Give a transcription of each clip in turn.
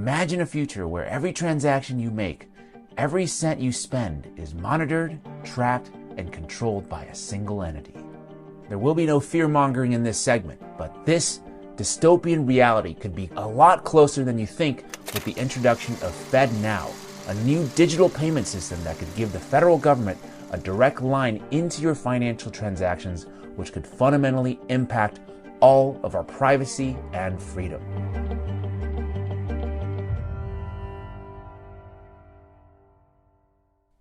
Imagine a future where every transaction you make, every cent you spend is monitored, tracked, and controlled by a single entity. There will be no fear-mongering in this segment, but this dystopian reality could be a lot closer than you think with the introduction of FedNow, a new digital payment system that could give the federal government a direct line into your financial transactions, which could fundamentally impact all of our privacy and freedom.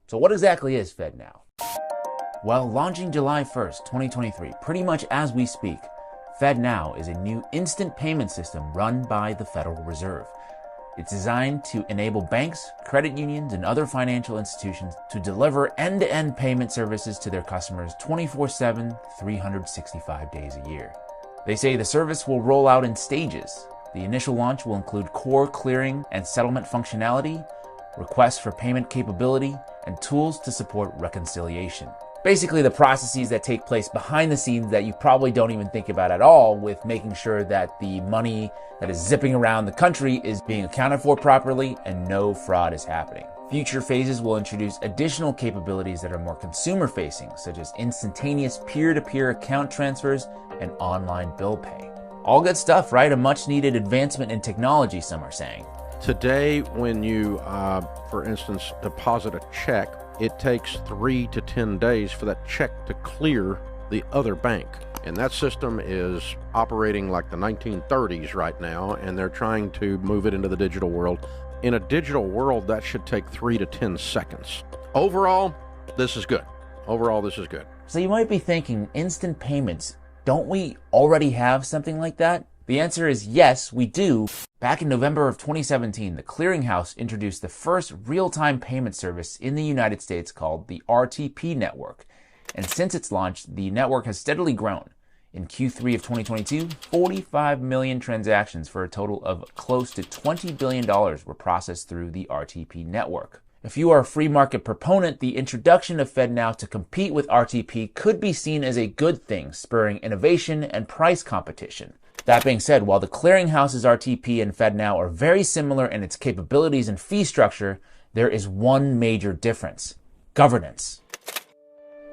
So what exactly is FedNow? Well, launching July 1st, 2023, pretty much as we speak, FedNow is a new instant payment system run by the Federal Reserve. It's designed to enable banks, credit unions, and other financial institutions to deliver end-to-end payment services to their customers 24/7, 365 days a year. They say the service will roll out in stages. The initial launch will include core clearing and settlement functionality, requests for payment capability, and tools to support reconciliation. Basically, the processes that take place behind the scenes that you probably don't even think about at all, with making sure that the money that is zipping around the country is being accounted for properly and no fraud is happening. Future phases will introduce additional capabilities that are more consumer-facing, such as instantaneous peer-to-peer account transfers and online bill pay. All good stuff, right? A much-needed advancement in technology, some are saying. Today, when you, for instance, deposit a check, it takes 3 to 10 days for that check to clear the other bank. And that system is operating like the 1930s right now, and they're trying to move it into the digital world. In a digital world, that should take 3 to 10 seconds. Overall, this is good. So you might be thinking, instant payments, don't we already have something like that? The answer is yes, we do. Back in November of 2017, the Clearinghouse introduced the first real-time payment service in the United States called the RTP network. And since its launch, the network has steadily grown. In Q3 of 2022, 45 million transactions for a total of close to $20 billion were processed through the RTP network. If you are a free market proponent, the introduction of FedNow to compete with RTP could be seen as a good thing, spurring innovation and price competition. That being said, while the Clearinghouse's RTP and FedNow are very similar in its capabilities and fee structure, there is one major difference: governance.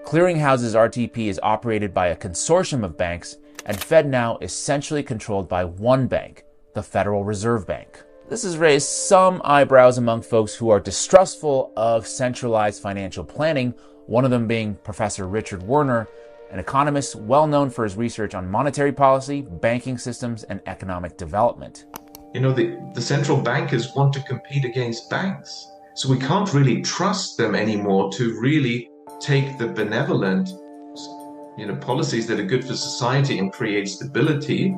Clearinghouse's RTP is operated by a consortium of banks, and FedNow is centrally controlled by one bank, the Federal Reserve Bank. This has raised some eyebrows among folks who are distrustful of centralized financial planning, one of them being Professor Richard Werner, an economist well known for his research on monetary policy, banking systems, and economic development. You know, the central bankers want to compete against banks. So we can't really trust them anymore to really take the benevolent, policies that are good for society and create stability.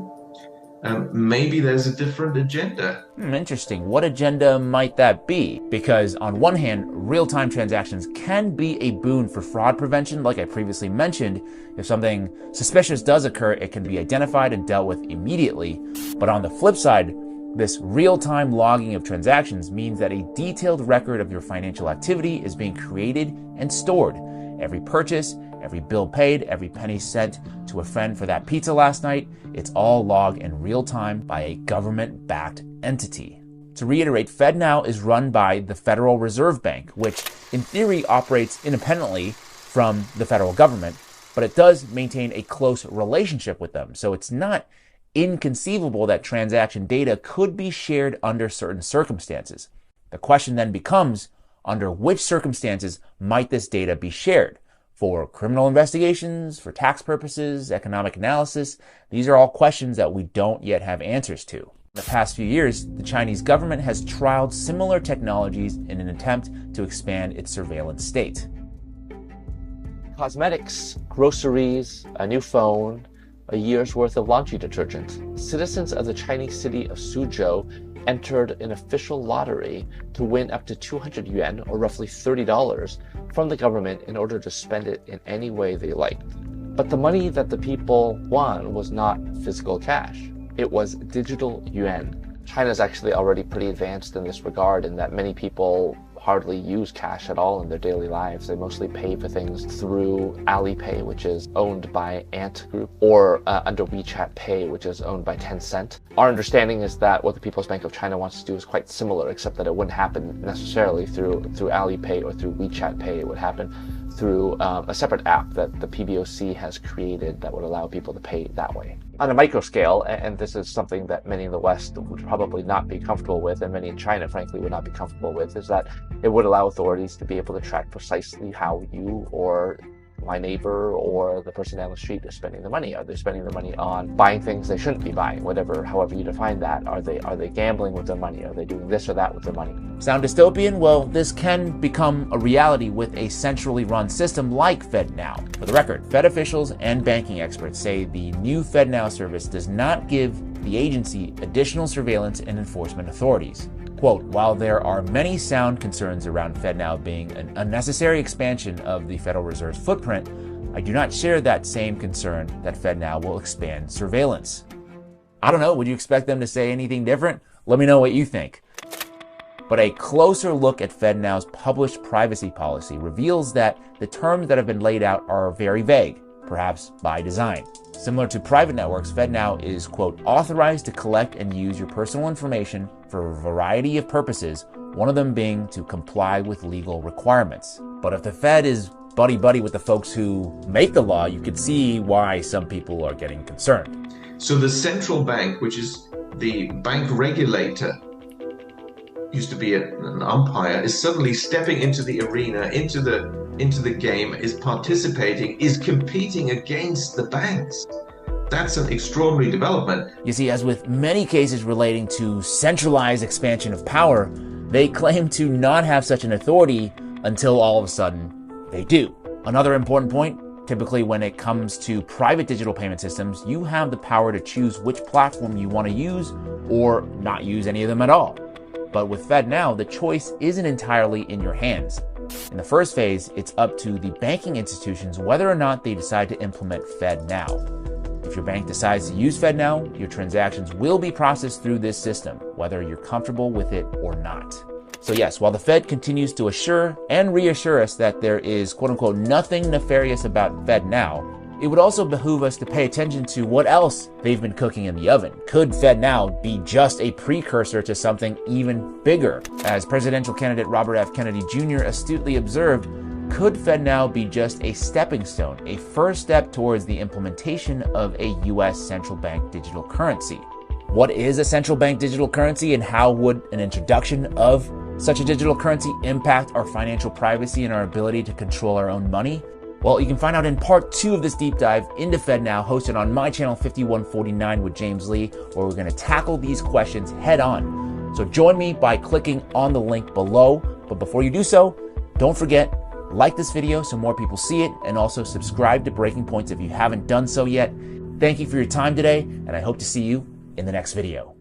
Maybe there's a different agenda. Interesting. What agenda might that be? Because on one hand, real-time transactions can be a boon for fraud prevention, like I previously mentioned. If something suspicious does occur, it can be identified and dealt with immediately. But on the flip side, this real-time logging of transactions means that a detailed record of your financial activity is being created and stored. Every purchase, every bill paid, every penny sent to a friend for that pizza last night, it's all logged in real time by a government-backed entity. To reiterate, FedNow is run by the Federal Reserve Bank, which in theory operates independently from the federal government, but it does maintain a close relationship with them. So it's not inconceivable that transaction data could be shared under certain circumstances. The question then becomes, under which circumstances might this data be shared? For criminal investigations, for tax purposes, economic analysis? These are all questions that we don't yet have answers to. In the past few years, the Chinese government has trialed similar technologies in an attempt to expand its surveillance state. Cosmetics, groceries, a new phone, a year's worth of laundry detergent. Citizens of the Chinese city of Suzhou entered an official lottery to win up to 200 yuan, or roughly $30, from the government in order to spend it in any way they liked. But the money that the people won was not physical cash. It was digital yuan. China is actually already pretty advanced in this regard, in that many people hardly use cash at all in their daily lives. They mostly pay for things through Alipay, which is owned by Ant Group, or under WeChat Pay, which is owned by Tencent. Our understanding is that what the People's Bank of China wants to do is quite similar, except that it wouldn't happen necessarily through Alipay or through WeChat Pay. It would happen through a separate app that the PBOC has created that would allow people to pay that way. On a micro scale, and this is something that many in the West would probably not be comfortable with, and many in China, frankly, would not be comfortable with, is that it would allow authorities to be able to track precisely how you or my neighbor or the person down the street is spending the money. Are they spending the money on buying things they shouldn't be buying, however you define that? Are they gambling with their money? Are they doing this or that with their money? Sound dystopian? Well, this can become a reality with a centrally run system like FedNow. For the record, Fed officials and banking experts say the new FedNow service does not give the agency additional surveillance and enforcement authorities. Quote, while there are many sound concerns around FedNow being an unnecessary expansion of the Federal Reserve's footprint, I do not share that same concern that FedNow will expand surveillance. I don't know, would you expect them to say anything different? Let me know what you think. But a closer look at FedNow's published privacy policy reveals that the terms that have been laid out are very vague, perhaps by design. Similar to private networks, FedNow is, quote, authorized to collect and use your personal information for a variety of purposes, one of them being to comply with legal requirements. But if the Fed is buddy-buddy with the folks who make the law, you could see why some people are getting concerned. So the central bank, which is the bank regulator, used to be an umpire, is suddenly stepping into the arena, into the game, is participating, is competing against the banks. That's an extraordinary development. You see, as with many cases relating to centralized expansion of power, they claim to not have such an authority until all of a sudden they do. Another important point, typically when it comes to private digital payment systems, you have the power to choose which platform you want to use or not use any of them at all. But with FedNow, the choice isn't entirely in your hands. In the first phase, it's up to the banking institutions whether or not they decide to implement FedNow. If your bank decides to use FedNow, your transactions will be processed through this system, whether you're comfortable with it or not. So yes, while the Fed continues to assure and reassure us that there is quote-unquote nothing nefarious about FedNow, it would also behoove us to pay attention to what else they've been cooking in the oven. Could FedNow be just a precursor to something even bigger? As presidential candidate Robert F. Kennedy Jr. astutely observed, could FedNow be just a stepping stone, a first step towards the implementation of a U.S. central bank digital currency? What is a central bank digital currency, and how would an introduction of such a digital currency impact our financial privacy and our ability to control our own money? Well, you can find out in part 2 of this deep dive into FedNow, hosted on my channel 5149 with James Lee, where we're going to tackle these questions head on. So join me by clicking on the link below. But before you do so, don't forget, like this video so more people see it, and also subscribe to Breaking Points if you haven't done so yet. Thank you for your time today, and I hope to see you in the next video.